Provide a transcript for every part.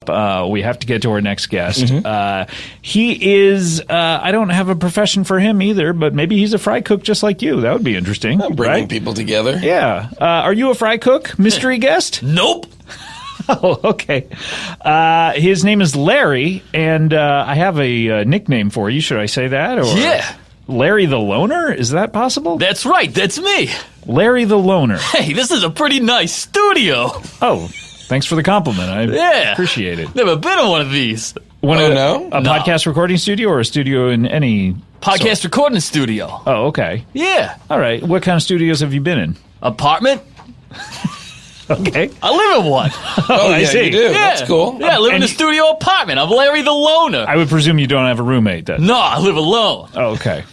we have to get to our next guest. He is, I don't have a profession for him either, but maybe he's a fry cook just like you. That would be interesting. I'm bringing people together. Yeah. Are you a fry cook, mystery guest? Nope. Oh, okay. His name is Larry, and I have a nickname for you. Should I say that? Or Yeah. Larry the Loner? Is that possible? That's right. That's me. Larry the Loner. Hey, this is a pretty nice studio. Oh, thanks for the compliment. I appreciate it. Never been in one of these. A podcast recording studio or a studio in any podcast recording studio. Oh, okay. Yeah. All right. What kind of studios have you been in? Apartment. Okay. I live in one. I see. You do. Yeah. That's cool. Yeah, I live in a studio apartment. I'm Larry the Loner. I would presume you don't have a roommate then. No, I live alone. Oh, okay.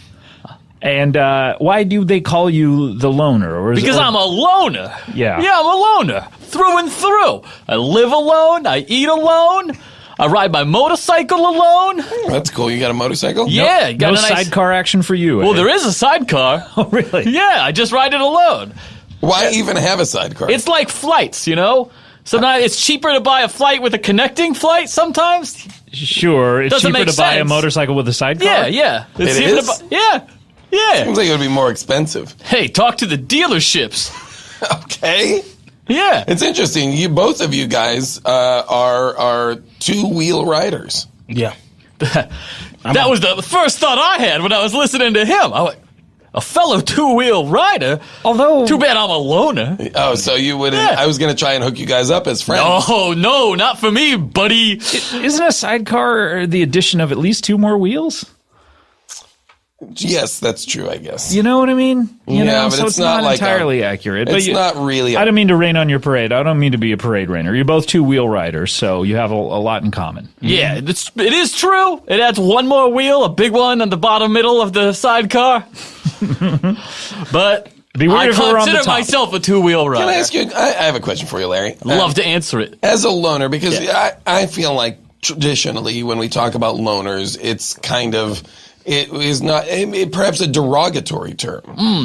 And why do they call you the Loner? Because I'm a loner. Yeah. Yeah, I'm a loner. Through and through. I live alone. I eat alone. I ride my motorcycle alone. That's cool. You got a motorcycle? Yeah. No sidecar action for you. Well, there is a sidecar. Oh, really? Yeah, I just ride it alone. Why even have a sidecar? It's like flights, you know? Sometimes it's cheaper to buy a flight with a connecting flight sometimes. Sure. It's Doesn't cheaper make to buy a sense. motorcycle with a sidecar? Yeah, yeah. It cheaper is? to buy, yeah. Seems like it would be more expensive. Hey, talk to the dealerships. Okay. Yeah. It's interesting. Both of you guys are two-wheel riders. Yeah. That was the first thought I had when I was listening to him. I went, a fellow two-wheel rider? Although... Too bad I'm a loner. Oh, so you wouldn't... Yeah. I was going to try and hook you guys up as friends. Oh, no, not for me, buddy. Isn't a sidecar the addition of at least two more wheels? Yes, that's true, I guess. You know what I mean? You know, but so it's not like entirely accurate. It's not really... I don't mean to rain on your parade. I don't mean to be a parade rainer. You're both two-wheel riders, so you have a lot in common. Yeah, it is true. It adds one more wheel, a big one on the bottom middle of the sidecar. But I consider myself a two-wheel rider. Can I ask you... I have a question for you, Larry. I'd love to answer it. As a loner, because I feel like traditionally when we talk about loners, it's kind of... It is not perhaps a derogatory term.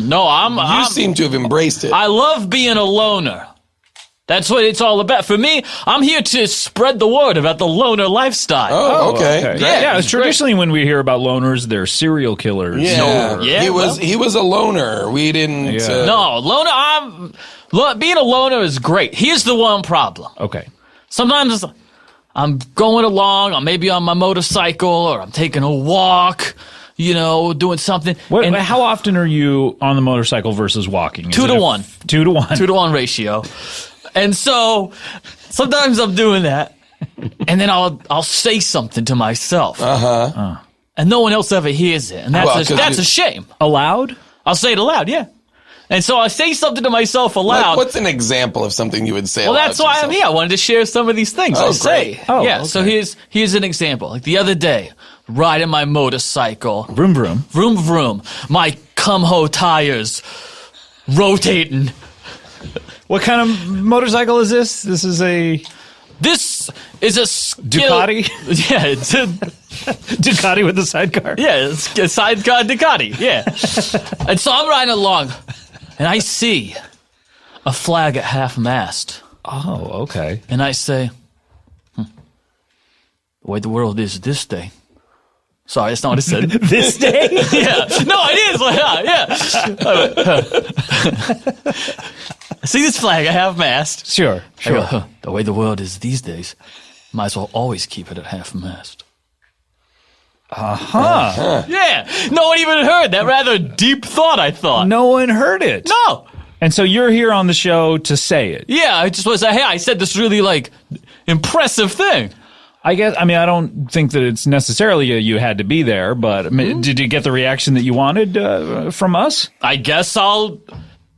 No, You seem to have embraced it. I love being a loner. That's what it's all about. For me, I'm here to spread the word about the loner lifestyle. Oh, okay. Yeah, it's traditionally when we hear about loners, they're serial killers. Yeah, No. He was a loner. We didn't. No, loner. Being a loner is great. Here's the one problem. Okay. Sometimes I'm going along, or maybe on my motorcycle, or I'm taking a walk, you know, doing something. How often are you on the motorcycle versus walking? 2 to 1. 2 to 1. 2 to 1 ratio. And so sometimes I'm doing that, and then I'll say something to myself. And no one else ever hears it. And that's a shame. Aloud? I'll say it aloud, yeah. And so I say something to myself aloud. What's an example of something you would say well, aloud? That's why I'm here. I wanted to share some of these things I say. Oh, yeah, okay. so here's an example. Like the other day, riding my motorcycle. Vroom, vroom. Vroom, vroom. My cum-ho tires rotating. What kind of motorcycle is this? This is a Ducati? Yeah, it's a Ducati with a sidecar? Yeah, it's a sidecar Ducati, yeah. And so I'm riding along, and I see a flag at half-mast. Oh, okay. And I say, the way the world is this day. Sorry, that's not what I said. This day? Yeah. No, it is. Yeah. I see this flag at half-mast. Sure. I go, the way the world is these days, might as well always keep it at half-mast. Yeah. No one even heard that rather deep thought, I thought. No one heard it. No. And so you're here on the show to say it. Yeah, I just want to say, hey, I said this really, impressive thing. I don't think that it's necessarily you had to be there, but did you get the reaction that you wanted from us? I guess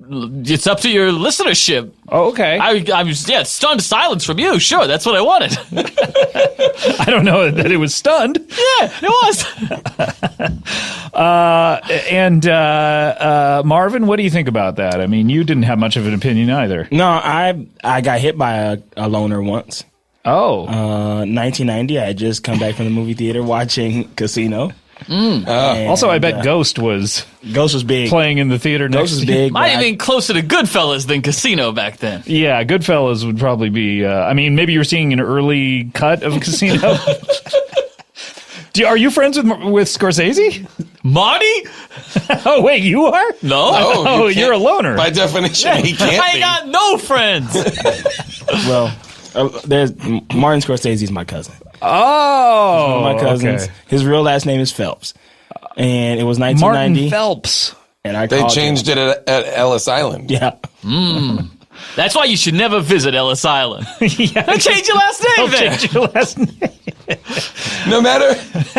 it's up to your listenership. Oh, okay. I was stunned silence from you. Sure, that's what I wanted. I don't know that it was stunned. Yeah, it was. Marvin, what do you think about that? I mean, you didn't have much of an opinion either. No, I got hit by a loner once. Oh. 1990, I had just come back from the movie theater watching Casino. Also, I bet Ghost was big. playing in the theater next Ghost was to you. big. Might have been closer to Goodfellas than Casino back then. Yeah, Goodfellas would probably be. Maybe you're seeing an early cut of Casino. Are you friends with Scorsese? Marty? Oh, wait, you are? No. Oh, You're a loner. By definition, he can't I be. ain't got no friends. Well, there's Martin Scorsese's my cousin. Oh, One of my cousins. okay. His real last name is Phelps, and it was 1990. Martin Phelps. And I They called changed it at Ellis Island. Yeah. That's why you should never visit Ellis Island. Yeah, They'll change your last name They'll there. change your last name. No matter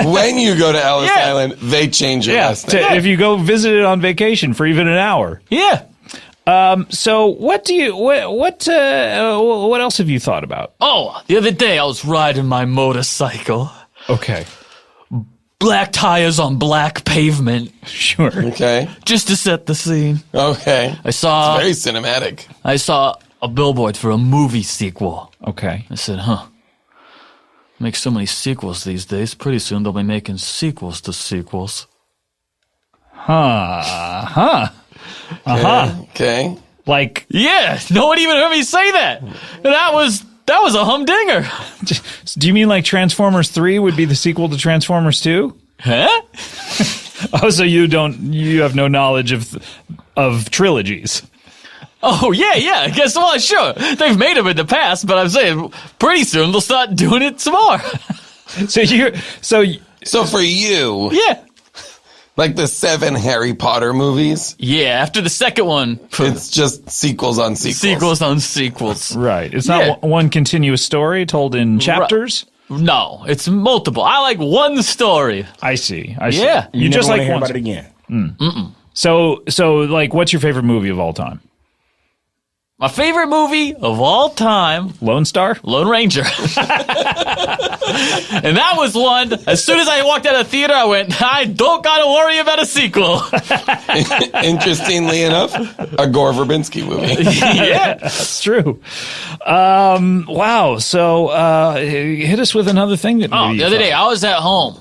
when you go to Ellis Yeah. Island, they change your Yeah, last name. if you go visit it on vacation for even an hour. Yeah. So what else have you thought about? Oh, the other day I was riding my motorcycle. Okay, Black tires on black pavement, sure. Okay. just to set the scene. Okay. I saw Very cinematic. a billboard for a movie sequel. Okay. I said, make so many sequels these days. Pretty soon they'll be making sequels to sequels. Okay. Like, Yeah, no one even heard me say that. That was a humdinger. do you mean like Transformers 3 would be the sequel to Transformers 2? Huh? Oh, so you have no knowledge of trilogies. Oh, yeah. Guess what? Sure. They've made them in the past, but I'm saying pretty soon they'll start doing it some more. So for you, Yeah. like the 7 Harry Potter movies, Yeah, after the second one, it's just sequels on sequels. sequels on sequels. Right. It's not Yeah. one continuous story told in chapters. No, it's multiple. I like one story. I see. Yeah. You just never like wanna one. hear about it again. So like, what's your favorite movie of all time? My favorite movie of all time, Lone Star? Lone Ranger. And that was one, as soon as I walked out of the theater, I went, I don't got to worry about a sequel. Interestingly enough, a Gore Verbinski movie. Yeah. That's true. Wow. So hit us with another thing that. Oh, maybe the you other thought- day, I was at home.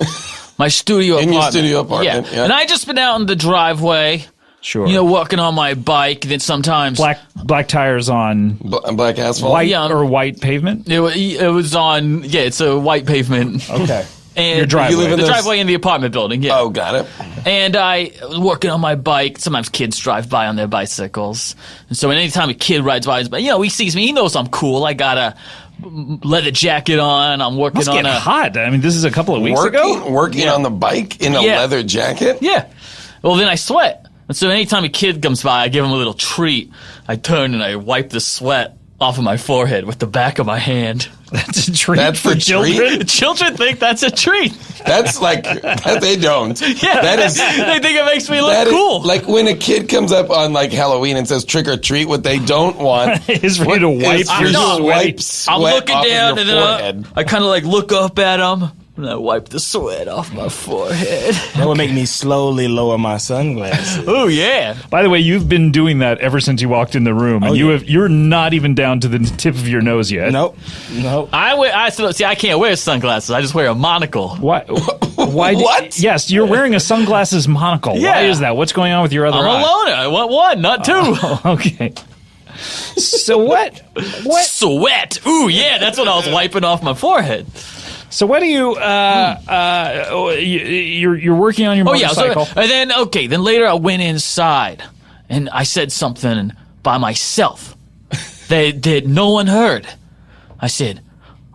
My studio In apartment. your studio apartment, yeah. And I just been out in the driveway, Sure. working on my bike. Then sometimes black tires on Black asphalt. white Yeah. or white pavement. it was on. Yeah, it's a white pavement. Okay. And Your driveway. You live in the those- driveway in the apartment building. Yeah. Oh, got it. And I was working on my bike. Sometimes kids drive by on their bicycles. And so anytime a kid rides by his bike, he sees me. He knows I'm cool. I got a leather jacket on. I'm working Must on get hot. I mean, this is a couple of weeks ago. Working on the bike in a Yeah. leather jacket? Yeah. Well, then I sweat. And so anytime a kid comes by, I give him a little treat. I turn and I wipe the sweat off of my forehead with the back of my hand. That's a treat That's for a children. treat? Children think that's a treat. That's like, that they don't. Yeah. That is. They think it makes me look That is- cool. like when a kid comes up on like Halloween and says trick or treat, what they don't want Is for you to wipe is for your you to sweat. wipe sweat I'm looking off of down your and then forehead. I kind of like look up at him and I wipe the sweat off my forehead. That would make me slowly lower my sunglasses. Oh yeah. By the way, you've been doing that ever since you walked in the room, and yeah. you're not even down to the tip of your nose yet. Nope. I can't wear sunglasses. I just wear a monocle. Why? Why? What? Yes, you're wearing a sunglasses monocle. Yeah. Why is that? What's going on with your other I'm a eye? loner. I want one, not two. Okay. So what? What? Sweat. Ooh, yeah, that's what I was wiping off my forehead. So what do you? You're working on your Oh yeah. motorcycle. And then later I went inside and I said something by myself that no one heard. I said,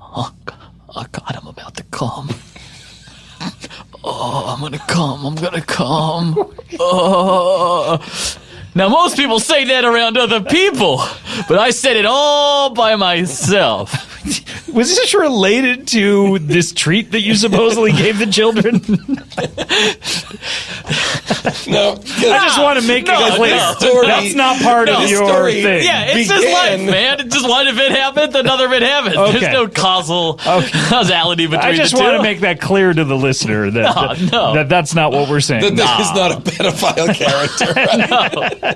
"Oh God, I'm about to come. Oh, I'm gonna come. Oh." Now most people say that around other people, but I said it all by myself. Was this related to this treat that you supposedly gave the children? No, I just want to make it clear. story- That's not part of your story- thing. Yeah, it's just life, man. It's just one event happened, another event happened. Okay. There's no causality between I just the two. want to make that clear to the listener that No. that's not what we're saying. that is not a pedophile character.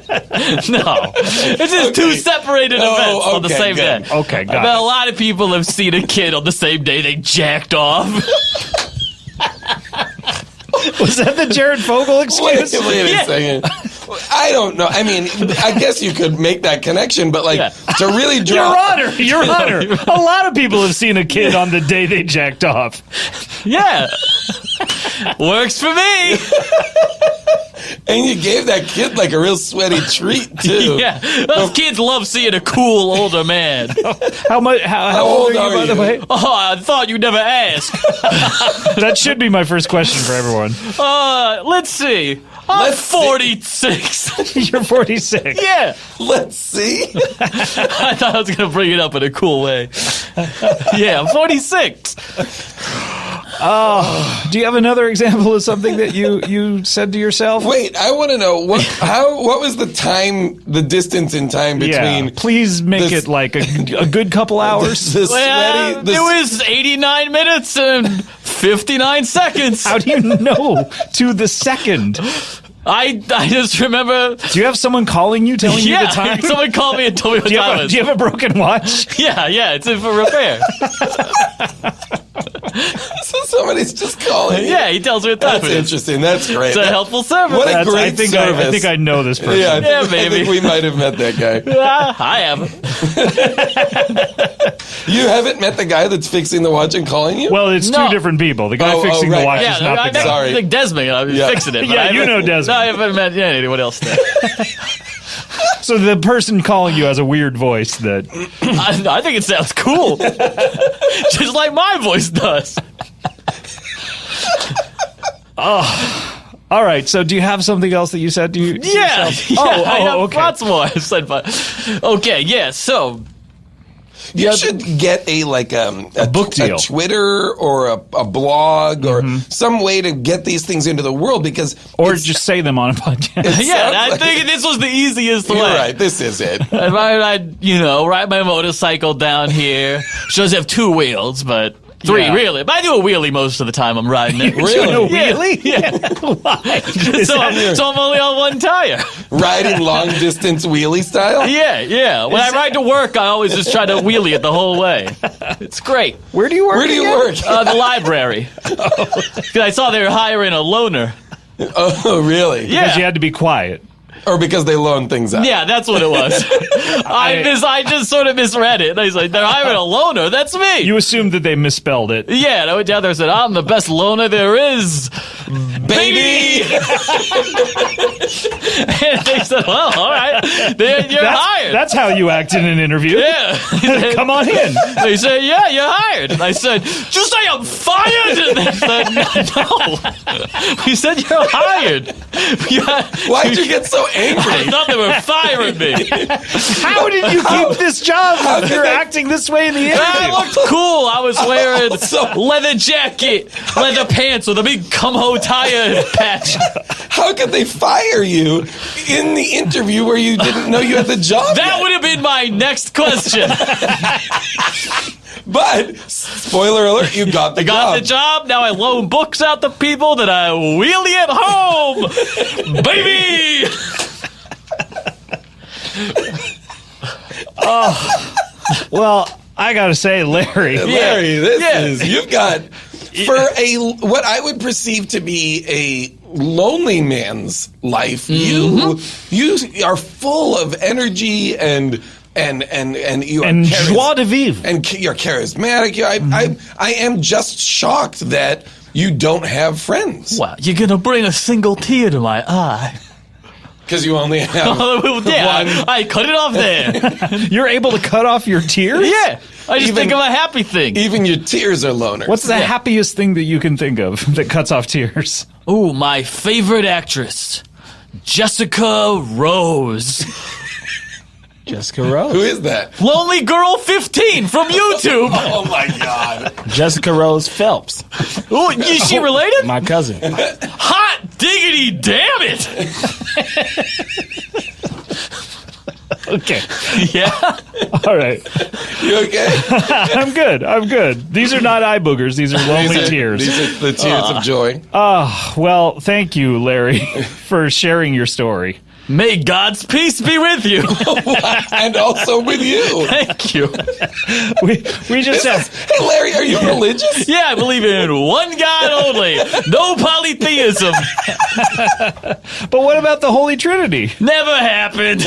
No, it's just two separated events on the okay, same good. day. Okay, I got bet it. a lot of people have seen a kid on the same day they jacked off. Was that the Jared Fogle excuse? Wait a second. I don't know. I mean, I guess you could make that connection, but to really draw. Your Honor. A lot of people have seen a kid on the day they jacked off. Yeah. Works for me. And you gave that kid like a real sweaty treat too. Yeah. Those kids love seeing a cool older man. How old are you, by the way? Oh, I thought you'd never ask. That should be my first question for everyone. Let's see. I'm 46. You're 46. Yeah. Let's see. I thought I was going to bring it up in a cool way. Yeah, I'm 46. Do you have another example of something that you said to yourself? Wait, I want to know what was the distance in time between? Yeah, please make it like a good couple hours. It was 89 minutes and 59 seconds. How do you know to the second? I just remember. Do you have someone calling you, telling you the time? Someone called me and told me what time it was. Do you have a broken watch? Yeah, it's in for repair. So somebody's just calling you. Yeah, he tells me what time That's it is. interesting. That's great. It's a helpful service. What a great service. I think I know this person. Yeah, I maybe. think we might have met that guy. I haven't. You haven't met the guy that's fixing the watch and calling you? Well, it's two different people. The guy fixing the watch is not the guy. Sorry. Like Desmond, I was fixing it. Yeah, you know Desmond. No, I haven't met anyone else there. So the person calling you has a weird voice that... I think it sounds cool. Just like my voice does. Oh, all right. So do you have something else that you said to you? Yeah. I have okay. lots more. I said, but okay, yeah. So you should get a book deal, a Twitter or a blog or some way to get these things into the world or just say them on a podcast. I think this was the easiest way. You're right. This is it. I ride my motorcycle down here. She does have 2 wheels, but. 3, really. But I do a wheelie most of the time I'm riding it. Really? A wheelie? Yeah. Why? So I'm only on one tire. Riding long distance wheelie style? Yeah. When I ride to work, I always just try to wheelie it the whole way. It's great. Where do you work? The library. Because I saw they were hiring a loaner. Oh, really? Yeah. Because you had to be quiet. Or because they loan things out. Yeah, that's what it was. I just sort of misread it. He's like, they're hiring a loaner. That's me. You assumed that they misspelled it. Yeah, and I went down there and said, I'm the best loaner there is. Baby! And they said, well, all right. You're hired. That's how you act in an interview. Yeah. Come on in. They said, yeah, you're hired. And I said, did you say I'm fired? And they said, no. We said you're hired. Why'd you get so angry? I thought they were firing me. How did you keep this job if you're acting this way in the interview? I looked cool. I was wearing leather jacket, leather pants with a big cum-ho tire patch. How could they fire you in the interview where you didn't know you had the job That yet? would have been my next question. But, spoiler alert, you got the job. I got the job. Now I loan books out to people that I wheelie at home. Baby! Well, I gotta say, Larry, you've got, for what I would perceive to be a lonely man's life, you are full of energy and you are joie de vivre, and you're charismatic. I am just shocked that you don't have friends. Wow, you're gonna bring a single tear to my eye. Because you only have one. I cut it off there. You're able to cut off your tears? Yeah. I just think of a happy thing. Even your tears are loners. What's the happiest thing that you can think of that cuts off tears? Ooh, my favorite actress, Jessica Rose. Jessica Rose. Who is that? Lonely Girl 15 from YouTube. Oh my God. Jessica Rose Phelps. Ooh, is she related? My cousin. Hot diggity damn it. Okay. Yeah. All right. You okay? I'm good. These are not eye boogers. These are lonely tears. These are the tears of joy. Well, thank you, Larry, for sharing your story. May God's peace be with you. And also with you. Thank you. We just have. Hey, Larry, are you religious? Yeah, I believe in one God only. No polytheism. But what about the Holy Trinity? Never happened.